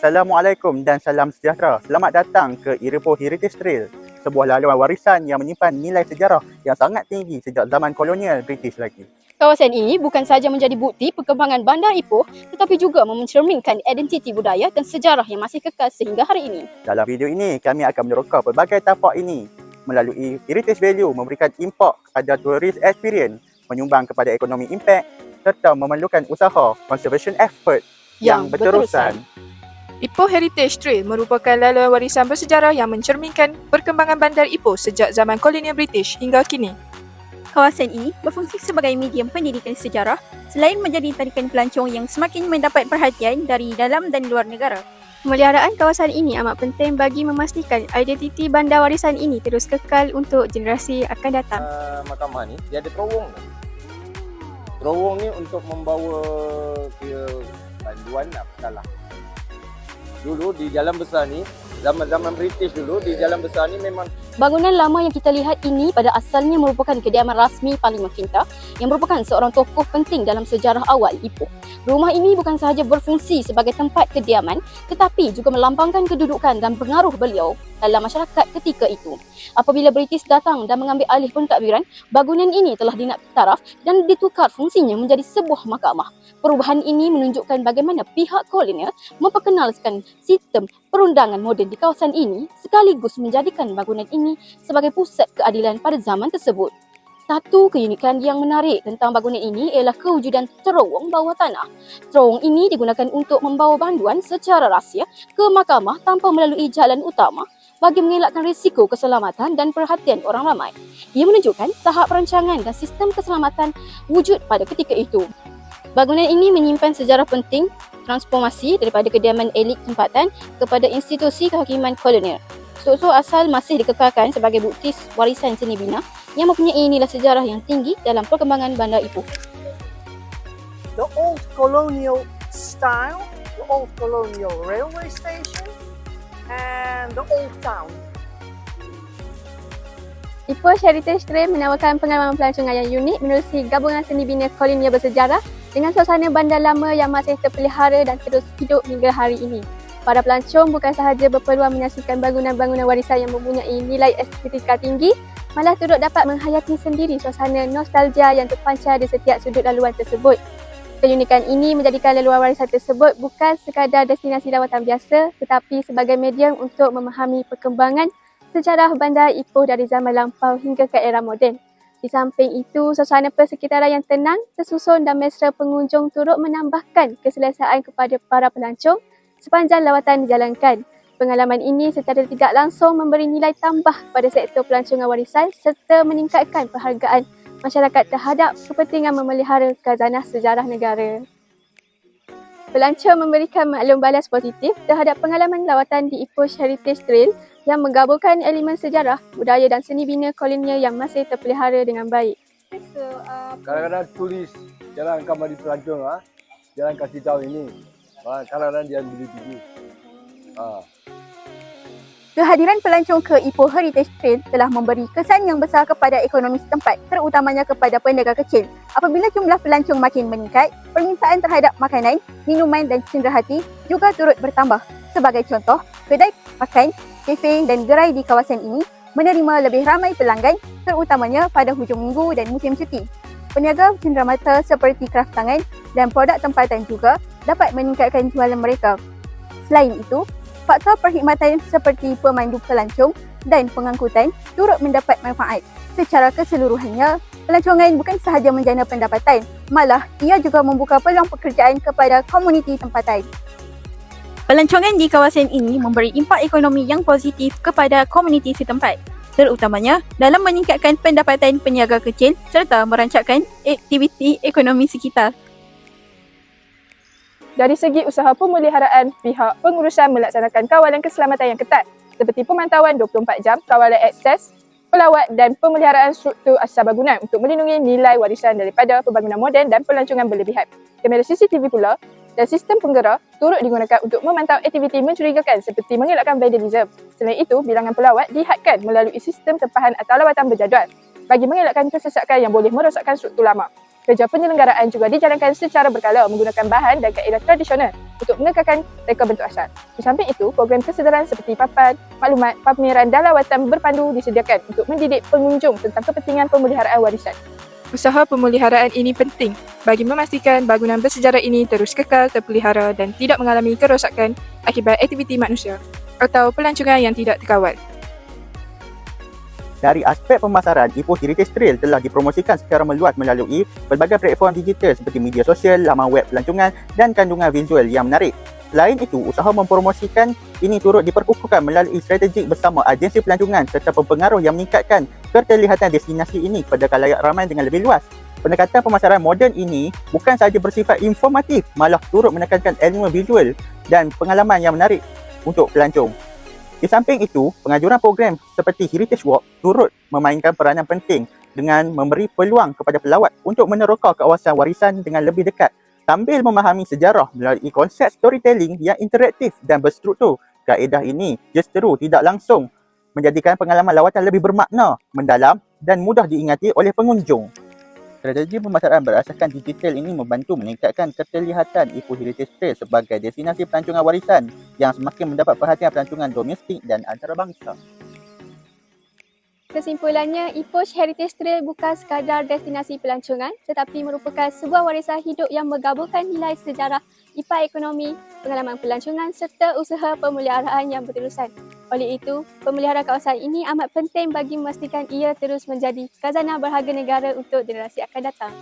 Assalamualaikum dan salam sejahtera. Selamat datang ke Ipoh Heritage Trail, sebuah laluan warisan yang menyimpan nilai sejarah yang sangat tinggi sejak zaman kolonial British lagi. Kawasan ini bukan sahaja menjadi bukti perkembangan Bandar Ipoh tetapi juga mencerminkan identiti budaya dan sejarah yang masih kekal sehingga hari ini. Dalam video ini, kami akan meneroka pelbagai tapak ini melalui heritage value, memberikan impak kepada tourist experience, menyumbang kepada ekonomi impact serta memerlukan usaha conservation effort yang berterusan. Ipoh Heritage Trail merupakan laluan warisan bersejarah yang mencerminkan perkembangan Bandar Ipoh sejak zaman kolonial British hingga kini. Kawasan ini berfungsi sebagai medium pendidikan sejarah selain menjadi tarikan pelancong yang semakin mendapat perhatian dari dalam dan luar negara. Pemeliharaan kawasan ini amat penting bagi memastikan identiti bandar warisan ini terus kekal untuk generasi akan datang. Mahkamah ni dia ada terowong. Terowong ni untuk membawa ke panduan salah. Dulu di jalan besar ni, zaman-zaman British dulu, di jalan besar ni memang Bangunan lama yang kita lihat ini pada asalnya merupakan kediaman rasmi Parlimen Kinta yang merupakan seorang tokoh penting dalam sejarah awal Ipoh. Rumah ini bukan sahaja berfungsi sebagai tempat kediaman tetapi juga melambangkan kedudukan dan pengaruh beliau dalam masyarakat ketika itu. Apabila British datang dan mengambil alih pentadbiran, bangunan ini telah dinaktaraf dan ditukar fungsinya menjadi sebuah mahkamah. Perubahan ini menunjukkan bagaimana pihak kolonial memperkenalkan sistem perundangan moden di kawasan ini sekaligus menjadikan bangunan ini sebagai pusat keadilan pada zaman tersebut. Satu keunikan yang menarik tentang bangunan ini ialah kewujudan terowong bawah tanah. Terowong ini digunakan untuk membawa banduan secara rahsia ke mahkamah tanpa melalui jalan utama bagi mengelakkan risiko keselamatan dan perhatian orang ramai. Ia menunjukkan tahap perancangan dan sistem keselamatan wujud pada ketika itu. Bangunan ini menyimpan sejarah penting transformasi daripada kediaman elit tempatan kepada institusi kehakiman kolonial. Struktur asal masih dikekalkan sebagai bukti warisan seni bina yang mempunyai nilai sejarah yang tinggi dalam perkembangan Bandar Ipoh. The old colonial style, the old colonial railway station, and the old town. Ipoh Heritage Trail menawarkan pengalaman pelancongan yang unik menerusi gabungan seni bina kolonial bersejarah dengan suasana bandar lama yang masih terpelihara dan terus hidup hingga hari ini. Para pelancong bukan sahaja berpeluang menyaksikan bangunan-bangunan warisan yang mempunyai nilai estetika tinggi, malah turut dapat menghayati sendiri suasana nostalgia yang terpancar di setiap sudut laluan tersebut. Keunikan ini menjadikan laluan warisan tersebut bukan sekadar destinasi lawatan biasa tetapi sebagai medium untuk memahami perkembangan sejarah Bandar Ipoh dari zaman lampau hingga ke era moden. Di samping itu, suasana persekitaran yang tenang, tersusun dan mesra pengunjung turut menambahkan keselesaan kepada para pelancong sepanjang lawatan dijalankan. Pengalaman ini secara tidak langsung memberi nilai tambah pada sektor pelancongan warisan serta meningkatkan penghargaan masyarakat terhadap kepentingan memelihara khazanah sejarah negara. Pelancong memberikan maklum balas positif terhadap pengalaman lawatan di Ipoh Heritage Trail yang menggabungkan elemen sejarah, budaya dan seni bina kolonial yang masih terpelihara dengan baik. kadang-kadang tulis jalan kamar di pelancong jalan kasih tahu ini. Kadang-kadang dia beli TV. Kehadiran pelancong ke Ipoh Heritage Trail telah memberi kesan yang besar kepada ekonomi setempat, terutamanya kepada peniaga kecil. Apabila jumlah pelancong makin meningkat, permintaan terhadap makanan, minuman dan cenderahati juga turut bertambah. Sebagai contoh, kedai makan, kafe dan gerai di kawasan ini menerima lebih ramai pelanggan, terutamanya pada hujung minggu dan musim cuti. Peniaga cenderamata seperti kraft tangan dan produk tempatan juga dapat meningkatkan jualan mereka. Selain itu, faktor perkhidmatan seperti pemandu pelancong dan pengangkutan turut mendapat manfaat. Secara keseluruhannya, pelancongan bukan sahaja menjana pendapatan, malah ia juga membuka peluang pekerjaan kepada komuniti tempatan. Pelancongan di kawasan ini memberi impak ekonomi yang positif kepada komuniti setempat, terutamanya dalam meningkatkan pendapatan peniaga kecil serta merancangkan aktiviti ekonomi sekitar. Dari segi usaha pemeliharaan, pihak pengurusan melaksanakan kawalan keselamatan yang ketat seperti pemantauan 24 jam, kawalan akses, pelawat dan pemeliharaan struktur asas bangunan untuk melindungi nilai warisan daripada pembangunan moden dan pelancongan berlebihan. Kamera CCTV pula dan sistem penggera turut digunakan untuk memantau aktiviti mencurigakan seperti mengelakkan vandalisme. Selain itu, bilangan pelawat dihadkan melalui sistem tempahan atau lawatan berjadual bagi mengelakkan kesesakan yang boleh merosakkan struktur lama. Kerja penyelenggaraan juga dijalankan secara berkala menggunakan bahan dan kaedah tradisional untuk mengekalkan reka bentuk asal. Di samping itu, program kesedaran seperti papan, maklumat, pameran dan lawatan berpandu disediakan untuk mendidik pengunjung tentang kepentingan pemeliharaan warisan. Usaha pemeliharaan ini penting bagi memastikan bangunan bersejarah ini terus kekal terpelihara dan tidak mengalami kerosakan akibat aktiviti manusia atau pelancongan yang tidak terkawal. Dari aspek pemasaran, Ipoh Heritage Trail telah dipromosikan secara meluas melalui berbagai platform digital seperti media sosial, laman web pelancongan dan kandungan visual yang menarik. Selain itu, usaha mempromosikan ini turut diperkukuhkan melalui strategi bersama agensi pelancongan serta pempengaruh yang meningkatkan keterlihatan destinasi ini kepada khalayak ramai dengan lebih luas. Pendekatan pemasaran moden ini bukan sahaja bersifat informatif, malah turut menekankan elemen visual dan pengalaman yang menarik untuk pelancong. Di samping itu, penganjuran program seperti Heritage Walk turut memainkan peranan penting dengan memberi peluang kepada pelawat untuk meneroka kawasan warisan dengan lebih dekat sambil memahami sejarah melalui konsep storytelling yang interaktif dan berstruktur. Kaedah ini justru tidak langsung menjadikan pengalaman lawatan lebih bermakna, mendalam dan mudah diingati oleh pengunjung. Strategi pemasaran berasaskan digital ini membantu meningkatkan keterlihatan Ipoh Heritage Trail sebagai destinasi pelancongan warisan yang semakin mendapat perhatian pelancongan domestik dan antarabangsa. Kesimpulannya, Ipoh Heritage Trail bukan sekadar destinasi pelancongan tetapi merupakan sebuah warisan hidup yang menggabungkan nilai sejarah, impact ekonomi, pengalaman pelancongan serta usaha pemeliharaan yang berterusan. Oleh itu, pemeliharaan kawasan ini amat penting bagi memastikan ia terus menjadi khazanah berharga negara untuk generasi akan datang.